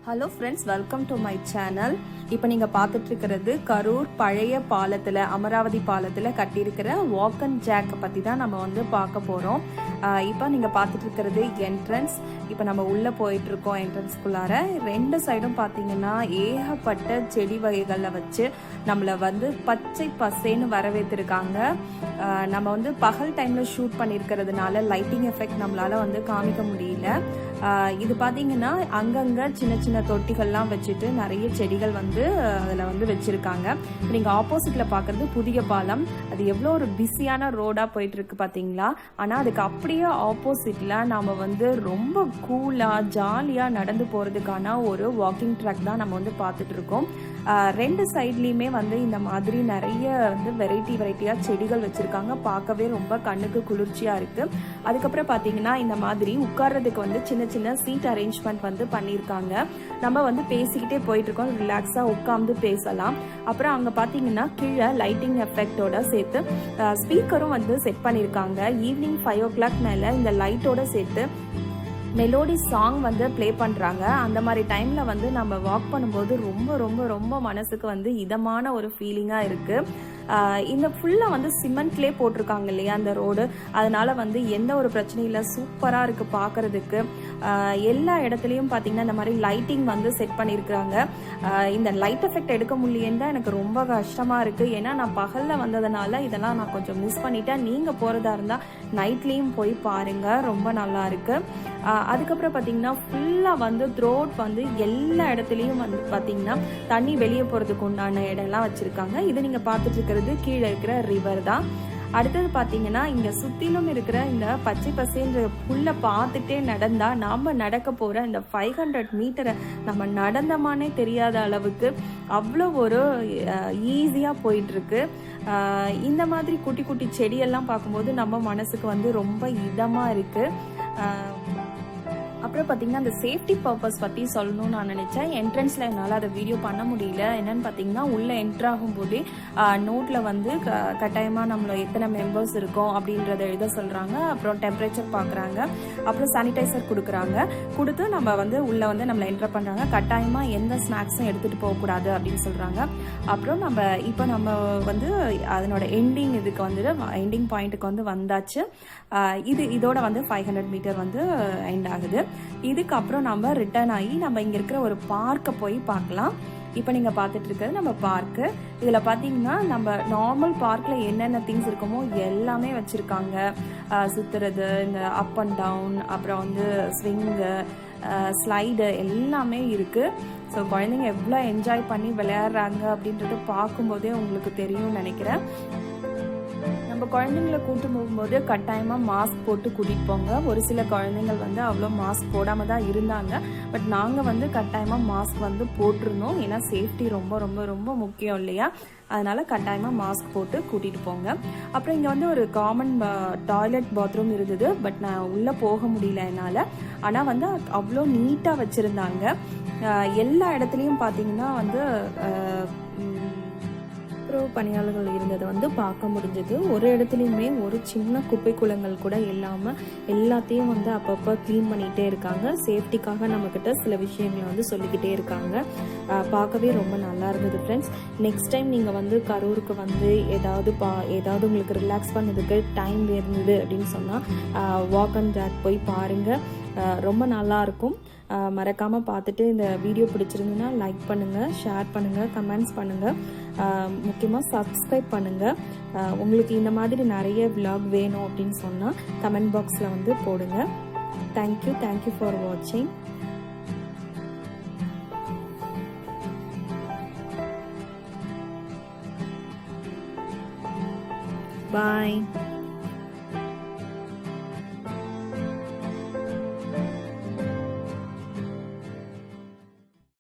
Hello friends, welcome to my channel. இப்போ நீங்கள் பார்த்துட்டு இருக்கிறது கரூர் பழைய பாலத்தில், அமராவதி பாலத்தில் கட்டியிருக்கிற வாக் அண்ட் ஜாக்கை பற்றி தான் நம்ம வந்து பார்க்க போகிறோம். இப்போ நீங்கள் பார்த்துட்டு இருக்கிறது என்ட்ரன்ஸ். இப்போ நம்ம உள்ளே போயிட்டுருக்கோம். என்ட்ரன்ஸ்குள்ளார ரெண்டு சைடும் பார்த்தீங்கன்னா ஏகப்பட்ட செடி வகைகளில் வச்சு நம்மளை வந்து பச்சை பசேன்னு வரவேற்றிருக்காங்க. நம்ம வந்து பகல் டைமில் ஷூட் பண்ணியிருக்கிறதுனால லைட்டிங் எஃபெக்ட் நம்மளால் வந்து காமிக்க முடியல. இது பார்த்தீங்கன்னா அங்கங்கே சின்ன சின்ன தொட்டிகள்லாம் வச்சுட்டு நிறைய செடிகள் வந்து அதில் வந்து வச்சுருக்காங்க. நீங்கள் ஆப்போசிட்டில் பார்க்குறது புதிய பாலம். அது எவ்வளோ ஒரு பிஸியான ரோடாக போயிட்டுருக்கு பார்த்தீங்களா. ஆனால் அதுக்கு அப்படியே ஆப்போசிட்டில் நாம் வந்து ரொம்ப கூலாக ஜாலியாக நடந்து போகிறதுக்கான ஒரு வாக்கிங் ட்ராக் தான் நம்ம வந்து பார்த்துட்ருக்கோம். ரெண்டு சைட்லேயுமே வந்து இந்த மாதிரி நிறைய வந்து வெரைட்டியாக செடிகள் வச்சுருக்காங்க. பார்க்கவே ரொம்ப கண்ணுக்கு குளிர்ச்சியாக இருக்குது. அதுக்கப்புறம் பார்த்தீங்கன்னா இந்த மாதிரி உட்கார்றதுக்கு வந்து சின்ன சின்ன சீட் அரேஞ்ச்மெண்ட் வந்து பண்ணியிருக்காங்க. நம்ம வந்து பேசிக்கிட்டே போயிட்டுருக்கோம், ரிலாக்ஸாக உட்காந்து பேசலாம். அப்புறம் அங்கே பார்த்தீங்கன்னா கீழே லைட்டிங் எஃபெக்டோட சேர்த்து ஸ்பீக்கரும் வந்து செட் பண்ணியிருக்காங்க. ஈவினிங் 5 o'clock மேலே இந்த லைட்டோட சேர்த்து மெலோடி சாங் வந்து ப்ளே பண்ணுறாங்க. அந்த மாதிரி டைமில் வந்து நம்ம வாக் பண்ணும்போது ரொம்ப ரொம்ப ரொம்ப மனசுக்கு வந்து இதமான ஒரு ஃபீலிங்காக இருக்குது. இந்த ஃபுல்லாக வந்து சிமெண்ட்லேயே போட்டிருக்காங்க இல்லையா அந்த ரோடு. அதனால் வந்து எந்த ஒரு பிரச்சனையும் இல்லை, சூப்பராக இருக்குது பார்க்குறதுக்கு. எல்லா இடத்துலையும் பார்த்திங்கன்னா இந்த மாதிரி லைட்டிங் வந்து செட் பண்ணியிருக்காங்க. இந்த லைட் எஃபெக்ட் எடுக்க முடியேன்னு தான் எனக்கு ரொம்ப கஷ்டமாக இருக்குது. ஏன்னா நான் பகலில் வந்ததுனால இதெல்லாம் நான் கொஞ்சம் மிஸ் பண்ணிட்டேன். நீங்கள் போகிறதா இருந்தால் நைட்லேயும் போய் பாருங்கள், ரொம்ப நல்லா இருக்குது. அதுக்கப்புறம் பார்த்தீங்கன்னா ஃபுல்லாக வந்து த்ரோட் வந்து எல்லா இடத்துலையும் வந்து பார்த்தீங்கன்னா தண்ணி வெளியே போகிறதுக்கு உண்டான இடம்லாம் வச்சுருக்காங்க. இது நீங்கள் பார்த்துட்டு இருக்கிறது கீழே இருக்கிற ரிவர் தான். அடுத்தது பார்த்தீங்கன்னா இங்கே சுற்றிலும் இருக்கிற இந்த பச்சை பசேன்ற புல்லை பார்த்துட்டே நடந்தால் நாம் நடக்க போகிற இந்த 500 மீட்டரை நம்ம நடந்தமானே தெரியாத அளவுக்கு அவ்வளோ ஒரு ஈஸியாக போயிட்டுருக்கு. இந்த மாதிரி குட்டி குட்டி செடியெல்லாம் பார்க்கும்போது நம்ம மனசுக்கு வந்து ரொம்ப இதமாக இருக்குது. அப்புறம் பார்த்தீங்கன்னா அந்த சேஃப்டி பர்பஸ் பற்றி சொல்லணும்னு நான் நினச்சேன். என்ட்ரன்ஸில் என்னால் அதை வீடியோ பண்ண முடியல. என்னென்னு பார்த்தீங்கன்னா உள்ளே என்ட்ரு ஆகும்போதே நோட்டில் வந்து கட்டாயமாக நம்மளை எத்தனை மெம்பர்ஸ் இருக்கோம் அப்படின்றத எழுத சொல்கிறாங்க. அப்புறம் டெம்பரேச்சர் பார்க்குறாங்க, அப்புறம் சானிடைசர் கொடுத்து நம்ம வந்து உள்ளே வந்து நம்மளை என்டர் பண்ணுறாங்க. கட்டாயமாக எந்த ஸ்நாக்ஸும் எடுத்துகிட்டு போகக்கூடாது அப்படின்னு சொல்கிறாங்க. அப்புறம் இப்போ நம்ம வந்து அதனோட எண்டிங் பாயிண்ட்டுக்கு வந்து வந்தாச்சு. இதோட வந்து 500 மீட்டர் வந்து எண்ட் ஆகுது. இதுக்கப்புறம் நம்ம ரிட்டர்ன் ஆகி நம்ம இங்கே இருக்கிற ஒரு பார்க்கை போய் பார்க்கலாம். இப்போ நீங்கள் பார்த்துட்டு இருக்கிறது நம்ம பார்க்கு. இதில் பார்த்தீங்கன்னா நம்ம நார்மல் பார்க்கில் என்னென்ன திங்ஸ் இருக்குமோ எல்லாமே வச்சுருக்காங்க. சுற்றுறது, இந்த அப் அண்ட் டவுன், அப்புறம் வந்து ஸ்விங்கு, ஸ்லைடு எல்லாமே இருக்குது. ஸோ குழந்தைங்க எவ்வளோ என்ஜாய் பண்ணி விளையாடுறாங்க அப்படின்றது பார்க்கும்போதே உங்களுக்கு தெரியும்னு நினைக்கிறேன். நம்ம குழந்தைங்களை கூட்டு போகும்போது கட்டாயமாக மாஸ்க் போட்டு கூட்டிகிட்டு போங்க. ஒரு சில குழந்தைங்கள் வந்து அவ்வளோ மாஸ்க் போடாமல் தான் இருந்தாங்க. பட் நாங்கள் வந்து கட்டாயமாக மாஸ்க் வந்து போட்டிருந்தோம். ஏன்னா சேஃப்டி ரொம்ப ரொம்ப ரொம்ப முக்கியம் இல்லையா. அதனால் கட்டாயமாக மாஸ்க் போட்டு கூட்டிகிட்டு போங்க. அப்புறம் இங்கே வந்து ஒரு காமன் டாய்லெட் பாத்ரூம் இருந்தது. பட் நான் உள்ளே போக முடியல என்னால். ஆனால் வந்து அவ்வளோ நீட்டாக வச்சுருந்தாங்க. எல்லா இடத்துலையும் பார்த்தீங்கன்னா வந்து பணியாளர்கள் இருந்ததை வந்து பார்க்க முடிஞ்சது. ஒரு இடத்துலையுமே ஒரு சின்ன குப்பை குளங்கள் கூட இல்லாமல் எல்லாத்தையும் வந்து அப்பப்போ க்ளீன் பண்ணிகிட்டே இருக்காங்க. சேஃப்டிக்காக நம்மக்கிட்ட சில விஷயங்களை வந்து சொல்லிக்கிட்டே இருக்காங்க. பார்க்கவே ரொம்ப நல்லா இருந்தது ஃப்ரெண்ட்ஸ். நெக்ஸ்ட் டைம் நீங்கள் வந்து கரூருக்கு வந்து ஏதாவது உங்களுக்கு ரிலாக்ஸ் பண்ணதுக்கு டைம் இருந்தது அப்படின்னு சொன்னால் வாக் அண்ட் ஜாக் போய் பாருங்கள். ரொம்ப நல்லாயிருக்கும். மறக்காமல் பார்த்துட்டு இந்த வீடியோ பிடிச்சிருந்துன்னா லைக் பண்ணுங்கள், ஷேர் பண்ணுங்கள், கமெண்ட்ஸ் பண்ணுங்கள், முக்கியமாக சப்ஸ்கிரைப் பண்ணுங்கள். உங்களுக்கு இந்த மாதிரி நிறைய vlog வேணும் அப்படின்னு சொன்னால் கமெண்ட் பாக்ஸில் வந்து போடுங்க. தேங்க்யூ ஃபார் வாட்சிங். பாய்.